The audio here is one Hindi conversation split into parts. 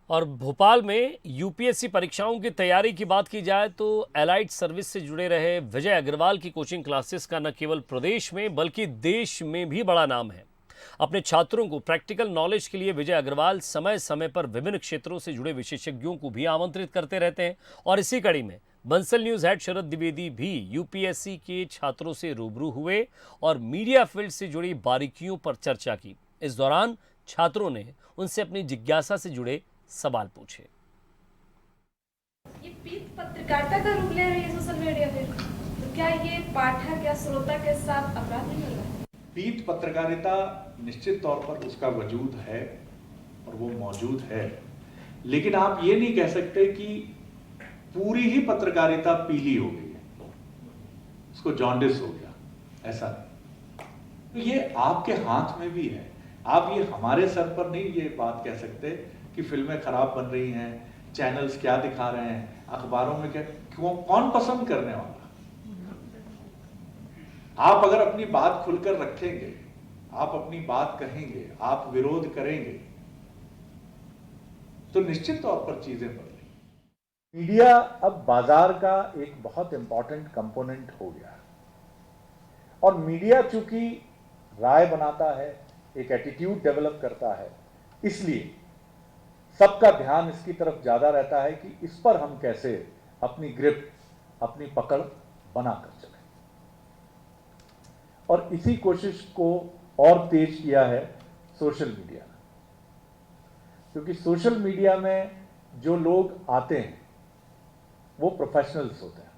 और भोपाल में यूपीएससी परीक्षाओं की तैयारी की बात की जाए तो एलाइड सर्विस से जुड़े रहे विजय अग्रवाल की कोचिंग क्लासेस का न केवल प्रदेश में बल्कि देश में भी बड़ा नाम है। अपने छात्रों को प्रैक्टिकल नॉलेज के लिए विजय अग्रवाल समय समय पर विभिन्न क्षेत्रों से जुड़े विशेषज्ञों को भी आमंत्रित करते रहते हैं। और इसी कड़ी में बंसल न्यूज हेड शरद द्विवेदी भी यूपीएससी के छात्रों से रूबरू हुए और मीडिया फील्ड से जुड़ी बारीकियों पर चर्चा की। इस दौरान छात्रों ने उनसे अपनी जिज्ञासा से जुड़े सवाल पूछे। ये पीठ पत्रकारिता का रूप ले रही है सोशल मीडिया पे, तो क्या ये पाठक या श्रोता के साथ अपराध नहीं हो रहा है? पीठ पत्रकारिता निश्चित तौर पर उसका वजूद है और वो मौजूद है, लेकिन आप ये नहीं कह सकते कि पूरी ही पत्रकारिता पीली हो गई है, उसको जॉन्डिस हो गया, ऐसा नहीं। तो ये आपके हाथ में भी है। आप ये हमारे सर पर नहीं ये बात कह सकते कि फिल्में खराब बन रही हैं, चैनल्स क्या दिखा रहे हैं, अखबारों में क्या, क्यों, कौन पसंद करने वाला। आप अगर अपनी बात खुलकर रखेंगे, आप अपनी बात कहेंगे, आप विरोध करेंगे, तो निश्चित तौर पर चीजें बदलेंगी। मीडिया अब बाजार का एक बहुत इंपॉर्टेंट कंपोनेंट हो गया है और मीडिया चूंकि राय बनाता है, एक एटीट्यूड डेवलप करता है, इसलिए सबका ध्यान इसकी तरफ ज्यादा रहता है कि इस पर हम कैसे अपनी ग्रिप, अपनी पकड़ बनाकर चलें। और इसी कोशिश को और तेज किया है सोशल मीडिया ने, क्योंकि सोशल मीडिया में जो लोग आते हैं वो प्रोफेशनल्स होते हैं,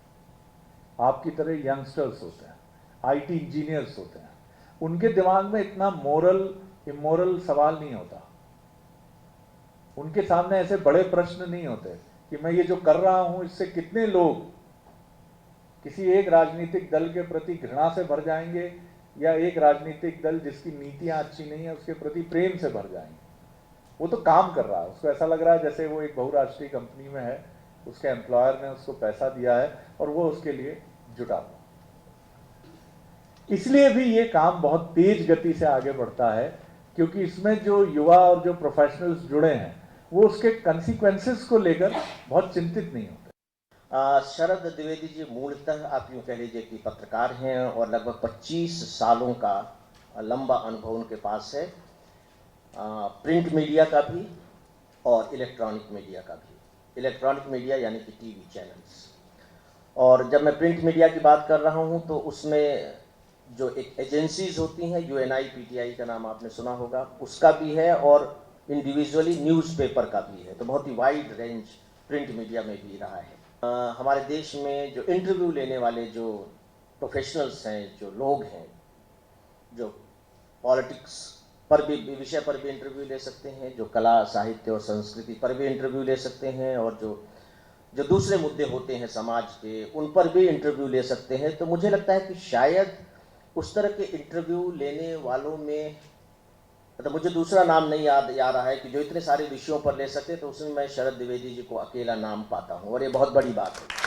आपकी तरह यंगस्टर्स होते हैं, आईटी इंजीनियर्स होते हैं। उनके दिमाग में इतना मोरल इमोरल सवाल नहीं होता, उनके सामने ऐसे बड़े प्रश्न नहीं होते कि मैं ये जो कर रहा हूं इससे कितने लोग किसी एक राजनीतिक दल के प्रति घृणा से भर जाएंगे या एक राजनीतिक दल जिसकी नीतियां अच्छी नहीं है उसके प्रति प्रेम से भर जाएंगे। वो तो काम कर रहा है, उसको ऐसा लग रहा है जैसे वो एक बहुराष्ट्रीय कंपनी में है, उसके एम्प्लॉयर ने उसको पैसा दिया है और वो उसके लिए जुटा हुआ। इसलिए भी ये काम बहुत तेज गति से आगे बढ़ता है, क्योंकि इसमें जो युवा और जो प्रोफेशनल्स जुड़े हैं वो उसके कंसिक्वेंसेस को लेकर बहुत चिंतित नहीं होते। शरद द्विवेदी जी मूलतः आप यूँ कह लीजिए कि पत्रकार हैं और लगभग 25 सालों का लंबा अनुभव उनके पास है, प्रिंट मीडिया का भी और इलेक्ट्रॉनिक मीडिया का भी। इलेक्ट्रॉनिक मीडिया यानी कि टीवी चैनल्स। और जब मैं प्रिंट मीडिया की बात कर रहा हूँ तो उसमें जो एक एजेंसीज होती हैं, यूएनआई पीटीआई का नाम आपने सुना होगा, उसका भी है और इंडिविजुअली न्यूज़पेपर का भी है। तो बहुत ही वाइड रेंज प्रिंट मीडिया में भी रहा है। हमारे देश में जो इंटरव्यू लेने वाले जो प्रोफेशनल्स हैं, जो लोग हैं, जो पॉलिटिक्स पर भी विषय पर भी इंटरव्यू ले सकते हैं, जो कला साहित्य और संस्कृति पर भी इंटरव्यू ले सकते हैं, और जो दूसरे मुद्दे होते हैं समाज के उन पर भी इंटरव्यू ले सकते हैं। तो मुझे लगता है कि शायद उस तरह के इंटरव्यू लेने वालों में, मतलब मुझे दूसरा नाम नहीं याद आ रहा है कि जो इतने सारे विषयों पर ले सकते, तो उसमें मैं शरद द्विवेदी जी को अकेला नाम पाता हूँ और ये बहुत बड़ी बात है।